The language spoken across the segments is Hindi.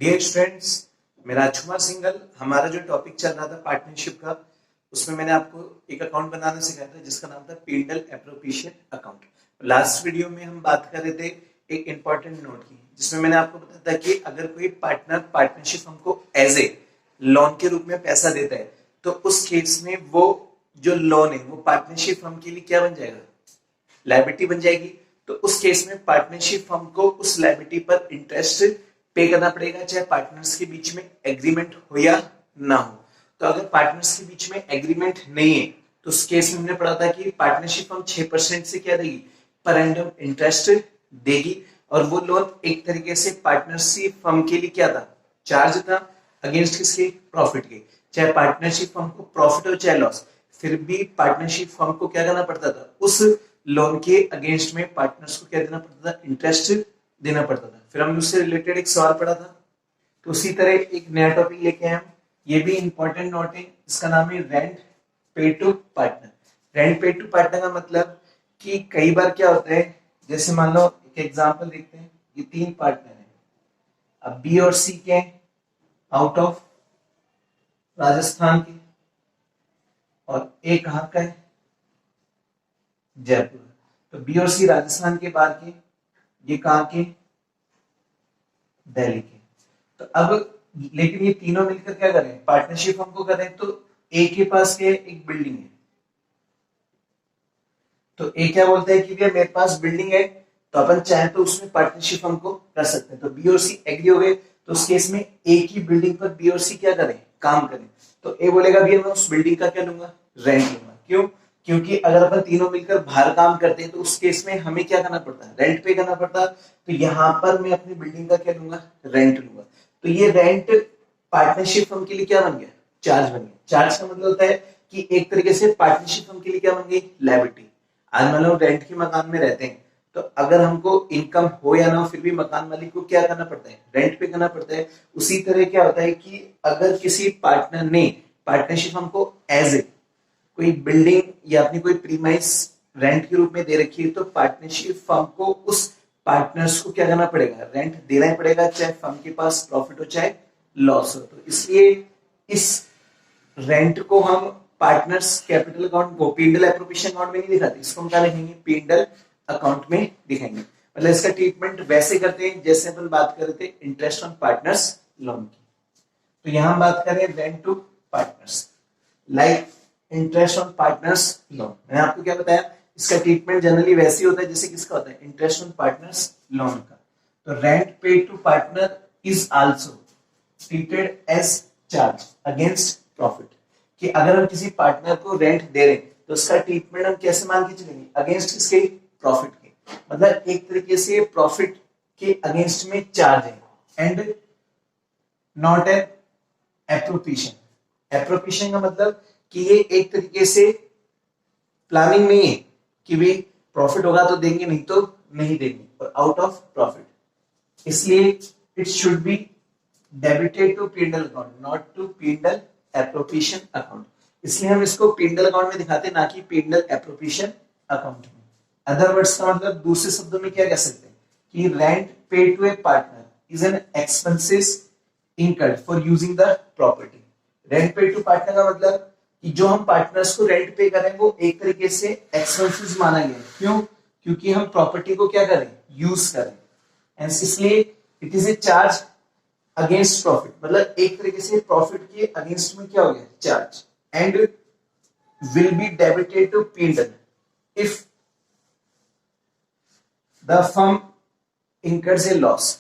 डियर स्टूडेंट्स, मैं राजकुमार सिंघल। हमारा जो टॉपिक चल रहा था पार्टनरशिप का, उसमें मैंने आपको एक अकाउंट बनाना सिखाया था जिसका नाम था पिंडल एप्रोप्रिएशन अकाउंट। लास्ट वीडियो में हम बात कर रहे थे एक इंपॉर्टेंट नोट की, जिसमें मैंने आपको बताया था कि अगर कोई पार्टनर पार्टनरशिप हमको एज ए लोन के रूप में पैसा देता है, तो उस केस में वो जो लोन है वो पार्टनरशिप फर्म के लिए क्या बन जाएगा, लायबिलिटी बन जाएगी। तो उस केस में पार्टनरशिप फर्म को उस लायबिलिटी पर इंटरेस्ट पे करना पड़ेगा, चाहे पार्टनर्स के बीच में एग्रीमेंट हो या ना हो। तो अगर पार्टनर्स के बीच में एग्रीमेंट नहीं है, तो उस केस में हमने पढ़ा था कि पार्टनरशिप फर्म 6% से क्या देगी, पर एंडम इंटरेस्ट देगी। और वो लोन एक तरीके से पार्टनरशिप फर्म के लिए क्या था, चार्ज था अगेंस्ट किसके, प्रॉफिट के। चाहे पार्टनरशिप फर्म को प्रॉफिट हो चाहे लॉस, फिर भी पार्टनरशिप फर्म को क्या करना पड़ता था, उस लोन के अगेंस्ट में पार्टनर्स को क्या देना पड़ता था, इंटरेस्ट देना पड़ता था। फिर हमने उससे रिलेटेड एक सवाल पढ़ा था। तो उसी तरह एक नया टॉपिक लेके आए हम, ये भी इंपॉर्टेंट नोट है, इसका नाम है रेंट पे टू पार्टनर। रेंट पे टू पार्टनर का मतलब कि कई बार क्या होता है, जैसे मान लो एक एग्जांपल देखते हैं, ये 3 पार्टनर हैं, अब बी और सी के आउट ऑफ राजस्थान के, और ए कहाँ का है, जयपुर। तो बी और सी राजस्थान के बाहर के, ये कहाँ के, दिल्ली के। तो अब लेकिन ये तीनों मिलकर क्या करें, पार्टनरशिप हमको करें। तो ए के पास क्या है, एक बिल्डिंग है। तो ए क्या बोलता है कि भैया मेरे पास बिल्डिंग है, तो अपन चाहे तो उसमें पार्टनरशिप हमको कर सकते हैं। तो बी और सी एग्री हो गए, तो उस केस में ए की बिल्डिंग पर बी और सी क्या करें, काम करें। तो ए बोलेगा भैया मैं उस बिल्डिंग का क्या लूंगा, रेंट लूंगा। क्यों, क्योंकि अगर अपन तीनों मिलकर बाहर काम करते हैं तो उस केस में हमें क्या करना पड़ता है, रेंट पे करना पड़ता है। तो यहाँ पर मैं अपनी बिल्डिंग का क्या लूंगा, रेंट लूंगा। तो ये रेंट पार्टनरशिप फर्म के लिए क्या बन गया, चार्ज बन गया। चार्ज का मतलब होता है कि एक तरीके से पार्टनरशिप फर्म के लिए क्या बन गई, लायबिलिटी। आज मान लो रेंट के मकान में रहते हैं, तो अगर हमको इनकम हो या ना हो, फिर भी मकान मालिक को क्या करना पड़ता है, रेंट पे करना पड़ता है। उसी तरह क्या होता है कि अगर किसी पार्टनर ने पार्टनरशिप हमको एज ए कोई बिल्डिंग या अपनी कोई प्रीमाइस रेंट के रूप में दे रखी है, तो पार्टनरशिप फर्म को उस पार्टनर्स को क्या करना पड़ेगा, रेंट देना ही पड़ेगा, चाहे फर्म के पास प्रॉफिट हो चाहे लॉस हो। तो इसलिए इस रेंट को हम पार्टनर्स कैपिटल अकाउंट को पीएनएल एप्रोप्रिएशन अकाउंट में नहीं दिखाते, इसको हम क्या लिखेंगे, पीएनएल अकाउंट में दिखाएंगे। मतलब इसका ट्रीटमेंट वैसे करते हैं जैसे अपन बात कर रहे थे इंटरेस्ट ऑन पार्टनर्स लोन की। तो यहां हम बात करें rent to partners, like interest on partners loan. मैंने आपको क्या बताया, इसका ट्रीटमेंट जनरली वैसे ही होता है जैसे किसका होता है, इंटरेस्ट ऑन पार्टनर्स लोन का। तो rent paid to partner is also treated as charge against profit. कि अगर हम किसी पार्टनर को रेंट दे रहे हैं तो उसका ट्रीटमेंट हम कैसे मान के चलेंगे, अगेंस्ट किसके, प्रॉफिट के। मतलब एक तरीके से प्रॉफिट के अगेंस्ट में चार्ज है, and not an appropriation. Appropriation का मतलब कि ये एक तरीके से प्लानिंग नहीं है कि भाई प्रॉफिट होगा तो देंगे, नहीं तो नहीं देंगे, और आउट ऑफ प्रॉफिट। इसलिए it should be debited to PNL account, not to PNL appropriation account. इसलिए हम इसको पीएनएल अकाउंट में दिखाते हैं, ना कि पीएनएल एप्रोप्रिएशन अकाउंट में। अदर वर्ड्स का मतलब दूसरे शब्दों में क्या कह सकते हैं कि rent paid to a partner is an expenses incurred for using the property। Rent paid to partner का मतलब कि जो हम पार्टनर्स को रेंट पे करें वो एक तरीके से एक्सपेंसेस माना गया। क्यों, क्योंकि हम प्रॉपर्टी को क्या करें, यूज करें, एंड इसलिए it is a charge against profit. मतलब एक तरीके से प्रॉफिट के अगेंस्ट में क्या हो गया, charge, and will be debited to PNL if the firm incurs a loss.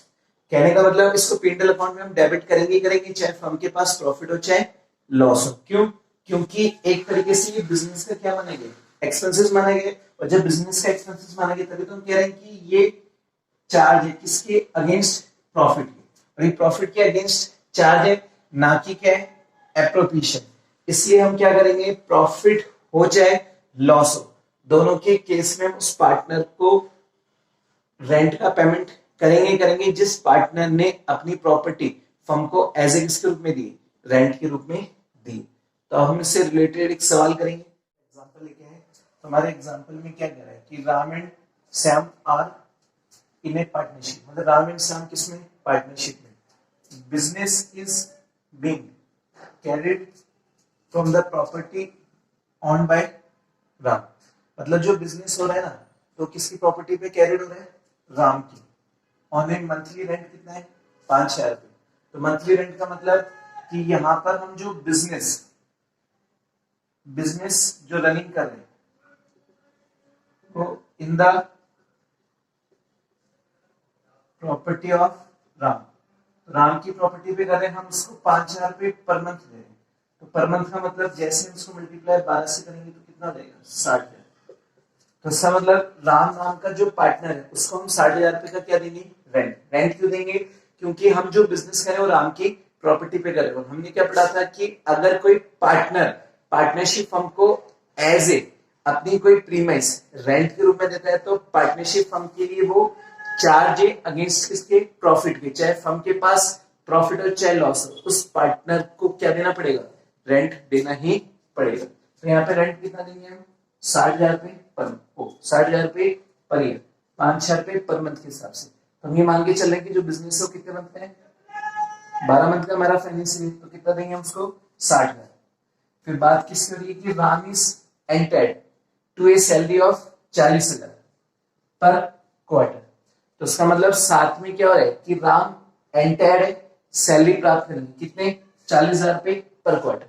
कहने का मतलब इसको पीएनएल अकाउंट में हम डेबिट करेंगे ही करेंगे, चाहे फर्म के पास प्रॉफिट हो चाहे लॉस हो। क्यों, क्योंकि एक तरीके से ये बिजनेस का क्या माना गया, एक्सपेंसेस माना गया। और जब बिजनेस का एक्सपेंसेस माना गया तभी तो हम कह रहे हैं कि ये चार्ज है किसके अगेंस्ट, प्रॉफिट के। और ये प्रॉफिट के अगेंस्ट चार्ज है, ना कि क्या है, एप्रोप्रिएशन। इसलिए हम क्या करेंगे, प्रॉफिट हो चाहे लॉस हो, दोनों के केस में उस पार्टनर को रेंट का पेमेंट करेंगे करेंगे जिस पार्टनर ने अपनी प्रॉपर्टी फर्म को एज ए किसके रूप में दी, रेंट के रूप में दी। तो हम इससे रिलेटेड एक सवाल करेंगे, एग्जांपल लेके आए। तो हमारे एग्जांपल में क्या कह रहा है कि Ram and Shyam are in a partnership. मतलब राम एंड श्याम किसमें, पार्टनरशिप में। business is being carried from the property owned by Ram. मतलब जो बिजनेस हो रहा है ना, तो किसकी प्रॉपर्टी पे कैरिड हो रहा है? राम की। ऑन ए मंथली रेंट कितना है? 5,000 रुपए। तो मंथली रेंट का मतलब कि यहां पर हम जो बिजनेस जो रनिंग कर रहे हैं वो in the property of Ram, Ram की प्रॉपर्टी पे कर रहे हैं, हम उसको 5,000 रुपए पर मंथ दे रहे हैं। तो पर मंथ का मतलब जैसे हम उसको मल्टीप्लाई 12 से करेंगे तो कितना देगा? 60,000। तो इसका मतलब राम नाम का जो पार्टनर है उसको हम 60,000 रुपए का क्या देंगे? रेंट। रेंट क्यों देंगे? क्योंकि हम जो बिजनेस करें वो राम की प्रॉपर्टी पे करें। और हमने क्या पढ़ा था कि अगर कोई पार्टनर पार्टनरशिप फर्म को एज ए अपनी कोई प्रीमाइस रेंट के रूप में देता है तो पार्टनरशिप फर्म के लिए वो चार्ज है अगेंस्ट किसके? प्रॉफिट के। चाहे फर्म के पास प्रॉफिट हो चाहे लॉस हो, उस पार्टनर को क्या देना पड़ेगा? रेंट देना ही पड़ेगा। तो यहाँ पे रेंट कितना देंगे हम? 60,000 रुपए पर 60,000 रुपए पर ईयर, 5,000 रुपए पर मंथ के हिसाब से। तो हम ये मान के चल रहे हैं कि जो बिजनेस है वो कितने मंथ में है? 12 मंथ का हमारा फाइनेंशियल। तो कितना देंगे हम उसको? 60,000। फिर बात किसकी हो रही है कि Ram is entered to a salary of 40,000 per quarter. तो उसका मतलब साथ में क्या हो रहा है कि राम एंटर्ड है, सैलरी प्राप्त करेंगे कितने? 40,000 रुपए पर क्वार्टर।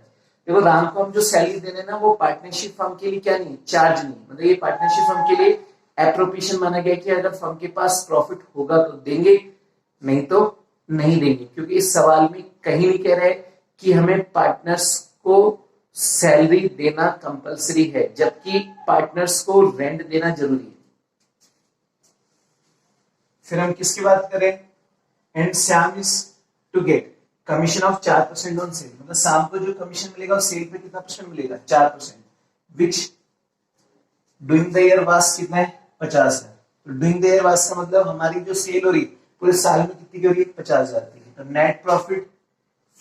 देखो राम को हम जो सैलरी दे रहे हैं ना वो पार्टनरशिप फर्म के लिए क्या नहीं, चार्ज नहीं। मतलब ये पार्टनरशिप फर्म के लिए एप्रोप्रिएशन माना गया कि अगर फर्म के पास प्रॉफिट होगा तो देंगे, नहीं तो नहीं देंगे। क्योंकि इस सवाल में कहीं नहीं कह रहे कि हमें पार्टनर्स को सैलरी देना कंपलसरी है, जबकि पार्टनर्स को रेंट देना जरूरी है। फिर हम किसकी बात करें? And Shyam is to get commission of 4% on sale. मतलब शाम को जो कमीशन मिलेगा सेल पे कितना परसेंट मिलेगा? 4%। विच डूइंग द ईयर वास कितना है? 50,000। तो डूइंग द ईयर वास का मतलब हमारी जो सेल हो रही पूरे साल में कितनी की हो रही है? 50,000 की। तो net profit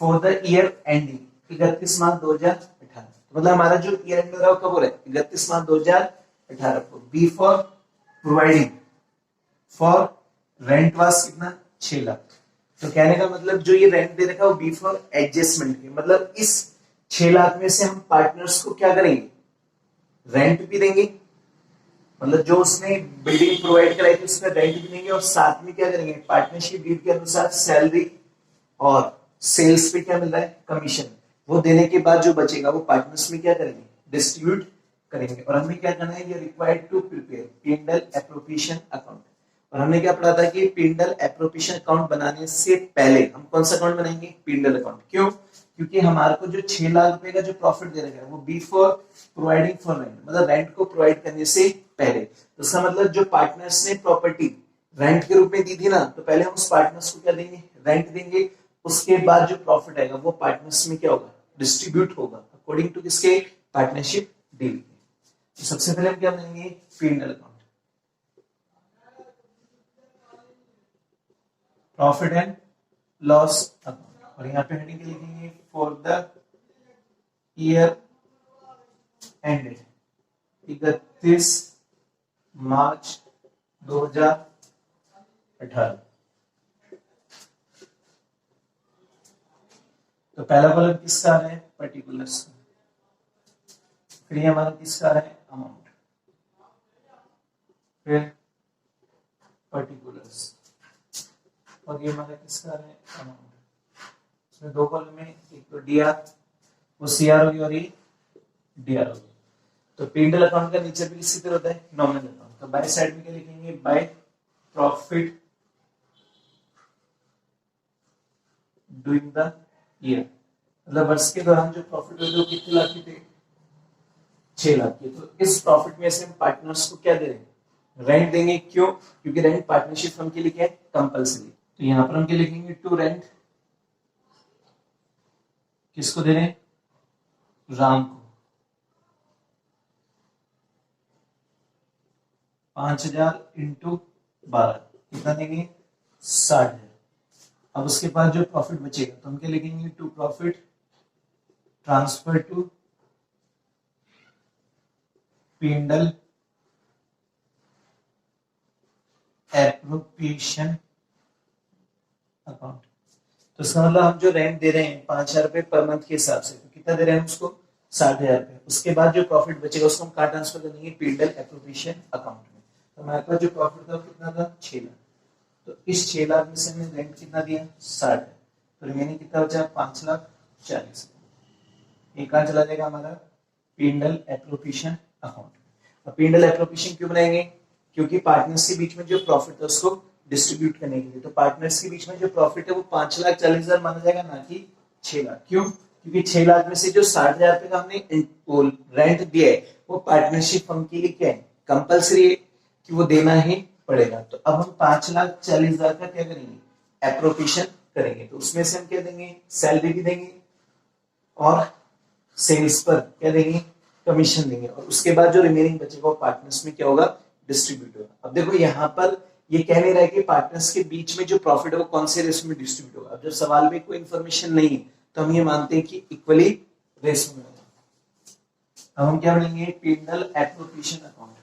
for the year ending 31 March 2018। मतलब हमारा जो ईयर एंड हो रहा है कब हो रहा है? 31 मार्च 2018 को। B for providing for rent was कितना? 6 लाख। तो कहने का मतलब जो ये रेंट दे रखा है वो बी फॉर एडजस्टमेंट के, मतलब इस 6 लाख में से हम पार्टनर्स को क्या करेंगे? रेंट भी देंगे। मतलब जो उसने बिल्डिंग प्रोवाइड कराई थी उसमें रेंट भी देंगे और साथ में क्या करेंगे? पार्टनरशिप डीड के अनुसार सैलरी और सेल्स पे क्या मिल रहा है? कमीशन। वो देने के बाद जो बचेगा वो पार्टनर्स में क्या करेंगे? डिस्ट्रीब्यूट करेंगे। और हमें क्या करना है? ये required to prepare P&L appropriation account. और हमने क्या पढ़ा था कि P&L एप्रोप्रिएशन अकाउंट बनाने से पहले हम कौन सा अकाउंट बनाएंगे? P&L account. क्यों? क्योंकि हमारे को जो 6 लाख रुपए का जो प्रॉफिट दे रखा है वो B for providing for rent, मतलब रेंट को प्रोवाइड करने से पहले। तो इसका मतलब जो पार्टनर्स ने प्रॉपर्टी रेंट के रूप में दी थी ना, तो पहले हम उस पार्टनर्स को क्या देंगे? रेंट देंगे। उसके बाद जो प्रॉफिट आएगा वो पार्टनर्स में क्या होगा? डिस्ट्रीब्यूट होगा अकॉर्डिंग टू किसके? पार्टनरशिप डील के। तो सबसे पहले हम क्या बनाएंगे? P&L account, profit and loss account. और यहाँ पे हेडिंग लिखेंगे for the year ended 31 March 2018। तो पहला कॉलम किसका है? पर्टिकुलर्स। फिर ये हमारा किसका है? अमाउंट। फिर पर्टिकुलर्स और ये हमारा किसका है? अमाउंट। इसमें 2 कॉलम में, एक तो डीआर वो सीआर होगी और ये डीआर होगी। तो P&L अकाउंट का नीचे भी किसी तरह होता है? Nominal account. तो बाय साइड में क्या लिखेंगे? By profit doing the year. मतलब वर्ष के दौरान जो प्रॉफिट हुए थे वो कितने लाख के थे? 6 लाख के। तो इस प्रॉफिट में से हम पार्टनर्स को क्या दे रहे हैं? रेंट देंगे। क्यों? क्योंकि रेंट पार्टनरशिप फर्म के लिए क्या है? कंपलसरी। तो यहां पर हम क्या लिखेंगे? To rent. किसको दे रहे हैं? राम को। 5,000 इंटू 12 कितना देंगे? 60,000। अब उसके बाद जो प्रॉफिट बचेगा तो हम क्या लिखेंगे? To profit transfer to P&L appropriation account. तो इसका मतलब हम जो रेंट दे रहे हैं 5,000 रुपए पर मंथ के हिसाब से, तो कितना दे रहे हैं उसको 60,000 रुपए। उसके बाद जो प्रॉफिट बचेगा उसको हम कहाँ ट्रांसफर कर देंगे, पीएनएल एप्रोप्रिएशन अकाउंट में। तो हमारे पास जो प्रॉफिट था वो कितना था 6 लाख। तो इस 6 लाख में से हमने रेंट कितना दिया 60, तो रिमेनिंग कितना बचा 5,40,000। ये कहाँ चला जाएगा हमारा पीएनएल एप्रोप्रिएशन अकाउंट। और पीएनएल एप्रोप्रिएशन क्यों बनाएंगे, क्योंकि पार्टनर्स के बीच में जो प्रॉफिट है उसको डिस्ट्रीब्यूट करने के लिए। तो पार्टनर्स के बीच में जो प्रॉफिट है वो 5,40,000 माना जाएगा, ना कि 6 लाख। क्यों, क्योंकि 6 लाख में से जो 60,000 रुपए का हमने रेंट दिया है वो पार्टनरशिप फर्म के लिए क्या है, कंपल्सरी है कि वो देना ही पड़ेगा। तो अब हम 5,40,000 का क्या करेंगे, एप्रोप्रिएशन करेंगे। तो उसमें से हम क्या देंगे, सैलरी भी देंगे और सेल्स पर क्या देंगे, कमीशन देंगे। और उसके बाद जो रिमेनिंग बचेगा वो पार्टनर्स में क्या होगा, डिस्ट्रीब्यूट होगा। अब देखो यहाँ पर ये कह नहीं रहा है कि पार्टनर्स के बीच में जो प्रॉफिट है वो कौन से रेशो में डिस्ट्रीब्यूट होगा। अब जब सवाल में कोई इंफॉर्मेशन नहीं है तो हम ये मानते हैं कि इक्वली रेशो में होगा। अब हम क्या बनेंगे, पीएनएल एप्रोप्रिएशन अकाउंट।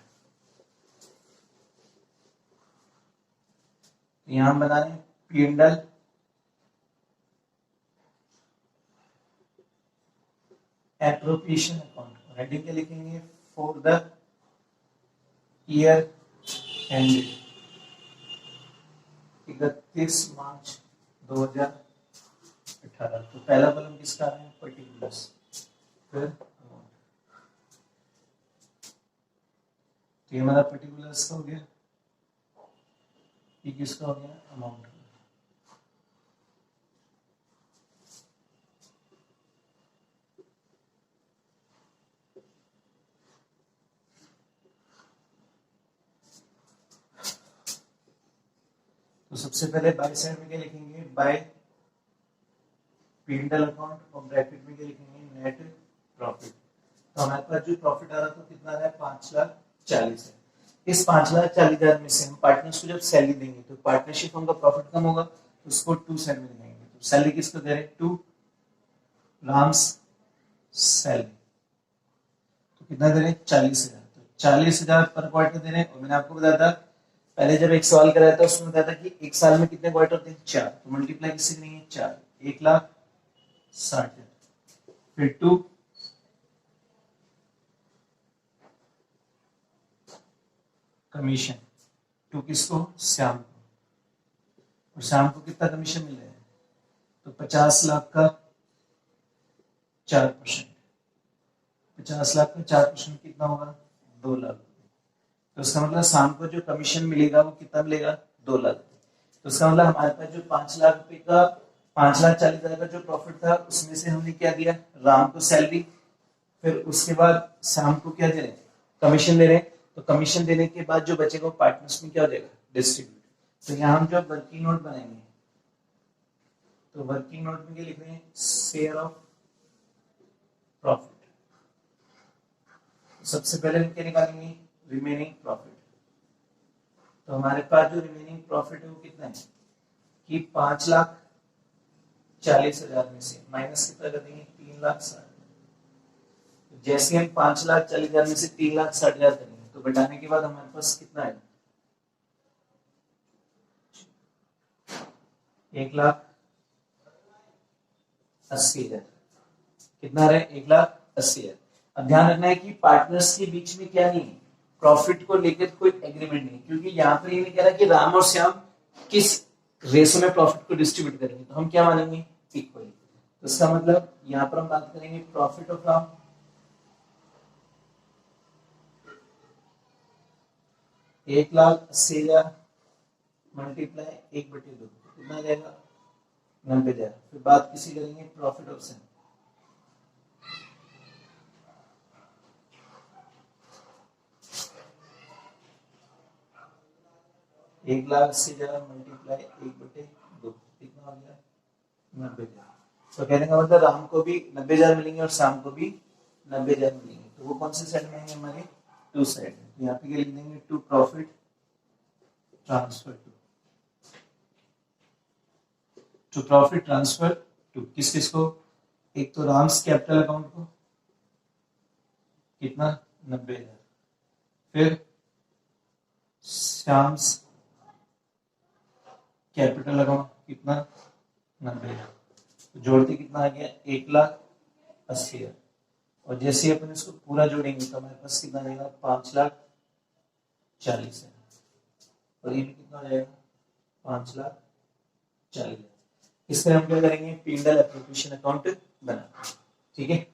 यहां हम बना रहे हैं पीएनएल एप्रोप्रिएशन अकाउंट। हेडिंग क्या लिखेंगे, for the year ended 31 March 2018। तो पहला कॉलम किसका है, पर्टिकुलर्स। फिर ये हमारा पर्टिकुलर्स का हो गया, ये किसका हो गया, अमाउंट। तो सबसे पहले बाय साइड में क्या लिखेंगे, बाय पीएनएल अकाउंट, और ब्रैकेट में क्या लिखेंगे, नेट प्रॉफिट। तो हमारे पास जो प्रॉफिट आ रहा था कितना आ रहा है, 5,40,000 है। इस 5,40,000 में से हम पार्टनर्स को जब सैलरी देंगे तो पार्टनरशिप फर्म का प्रॉफिट कम होगा, तो उसको 2 साइड में दिखाएंगे। तो सैलरी किसको दे रहे हैं, 2 राम्स सैलरी। तो कितना दे रहे हैं, 40,000। तो 40,000 पर क्वार्टर दे रहे हैं। और मैंने आपको बताया था पहले जब एक सवाल कराया था उसमें बताया था कि एक साल में कितने क्वार्टर होते हैं, 4। तो मल्टीप्लाई किससे करेंगे, 4, 1,60,000। फिर 2 कमीशन, 2 किसको, श्याम को। और श्याम को कितना कमीशन मिल रहा है, तो 50 लाख का 4%। 50 लाख का 4% कितना होगा, 2 लाख। तो उसका मतलब शाम को जो कमीशन मिलेगा वो कितना मिलेगा, 2 लाख। तो उसका मतलब हमारे पास जो 5 लाख रुपए का 5,40,000 का जो प्रॉफिट था उसमें से हमने क्या दिया, राम को सैलरी, फिर उसके बाद शाम को क्या दे रहे हैं, कमीशन दे रहे हैं। तो कमीशन देने के बाद जो बचेगा वो पार्टनर्स में क्या हो जाएगा, डिस्ट्रीब्यूट। तो यहाँ हम जो वर्किंग नोट बनाएंगे, तो वर्किंग नोट में क्या लिख रहे हैं, शेयर ऑफ प्रॉफिट। सबसे पहले हम क्या निकालेंगे, रिमेनिंग प्रॉफिट। तो हमारे पास जो रिमेनिंग प्रॉफिट है वो कितना है कि 5,40,000 में से माइनस कितना कर देंगे, 3,60,000। जैसे हम 5,40,000 में से 3,60,000 करेंगे तो घटाने के बाद हमारे पास कितना है, 1,80,000। कितना रहे, 1,80,000। अब ध्यान रखना है कि पार्टनर्स के बीच में क्या नहीं है, प्रॉफिट को लेकर कोई एग्रीमेंट नहीं, क्योंकि यहाँ पर ये नहीं कह रहा कि राम और श्याम किस रेशो में प्रॉफिट को डिस्ट्रीब्यूट करेंगे। तो हम क्या मानेंगे, इक्वली। तो इसका मतलब यहाँ पर हम बात करेंगे प्रॉफिट ऑफ राम 1,80,000 मल्टीप्लाई 1/2, कितना आ जाएगा, 90,000। फिर बात किसी करेंगे प्रॉफिट ऑफ श्याम, 1,80,000 मल्टीप्लाई 1/2, कितना हो गया, 90,000। तो कहने का मतलब राम को भी 90,000 मिलेंगे और श्याम को भी 90,000 मिलेंगे। तो वो कौन से साइड में आएंगे, हमारे 2 साइड में। तो यहाँ पे क्या लिख देंगे, to profit transfer to profit transfer to किस किस को, एक तो राम्स कैपिटल अकाउंट को कितना, 90,000। फिर श्याम्स कैपिटल अकाउंट कितना, 90। तो जोड़ते कितना आ गया 1,80,000। और जैसे ही अपन इसको पूरा जोड़ेंगे तो हमारे पास कितना रहेगा 5,40,000। और ये भी कितना हो जाएगा 5,40,000। इस तरह हम क्या करेंगे, P&L एप्लीकेशन अकाउंट बना। ठीक है।